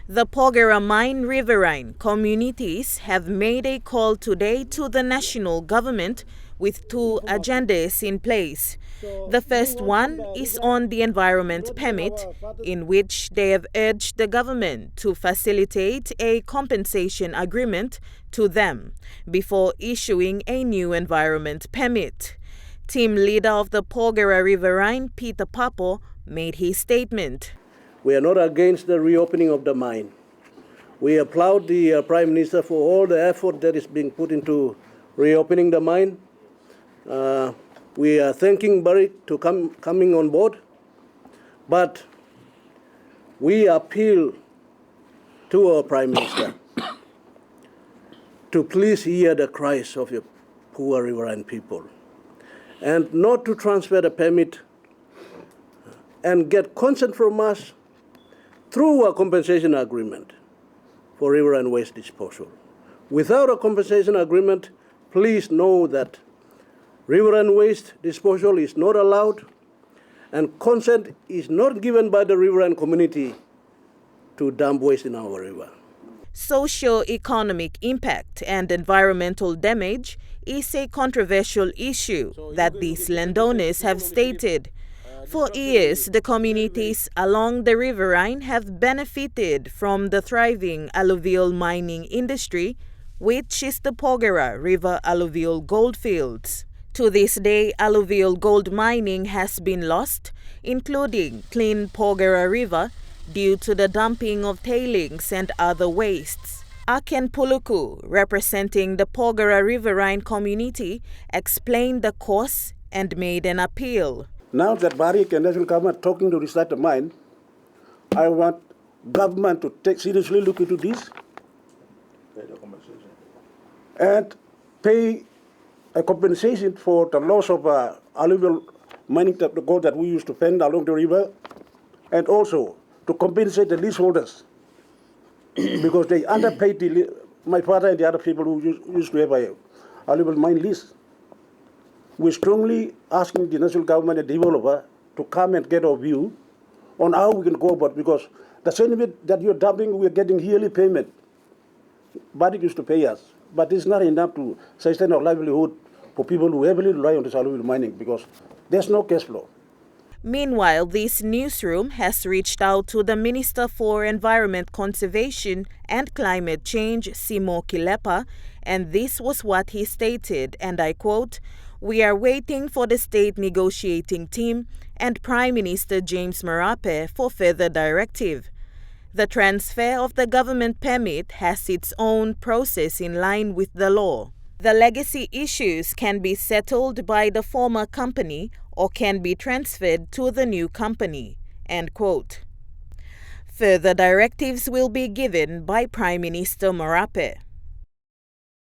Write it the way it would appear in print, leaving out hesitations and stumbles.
The Pogera Riverine communities have made a call today to the national government with two agendas in place. The first one is on the environment permit, in which they have urged the government to facilitate a compensation agreement to them before issuing a new environment permit. Team leader of the Pogera Riverine, Peter Papo, made his statement. We are not against the reopening of the mine. We applaud the Prime Minister for all the effort that is being put into reopening the mine. We are thanking Barrick to coming on board, but we appeal to our Prime Minister to please hear the cries of your poor riverine people and not to transfer the permit and get consent from us through a compensation agreement for riverine waste disposal. Without a compensation agreement, please know that riverine waste disposal is not allowed and consent is not given by the riverine community to dump waste in our river. Socio-economic impact and environmental damage is a controversial issue that these landowners have stated. For years, the communities along the riverine have benefited from the thriving alluvial mining industry, which is the Pogera River alluvial goldfields. To this day, alluvial gold mining has been lost, including clean Pogera River, due to the dumping of tailings and other wastes. Aken Puluku, representing the Pogera Riverine community, explained the cause and made an appeal. Now that Barrick and national government talking to restart the mine, I want government to take seriously look into this and pay a compensation for the loss of alluvial mining the gold that we used to find along the river, and also to compensate the leaseholders because they underpaid my father and the other people who used to have a alluvial mine lease. We're strongly asking the national government and developer to come and get our view on how we can go about, because the sentiment that you're dumping, we're getting yearly payment. Barrick used to pay us, but it's not enough to sustain our livelihood for people who heavily rely on this alluvial mining because there's no cash flow. Meanwhile, this newsroom has reached out to the Minister for Environment Conservation and Climate Change, Simo Kilepa, and this was what he stated, and I quote, "We are waiting for the state negotiating team and Prime Minister James Marape for further directive. The transfer of the government permit has its own process in line with the law. The legacy issues can be settled by the former company or can be transferred to the new company." End quote. Further directives will be given by Prime Minister Marape.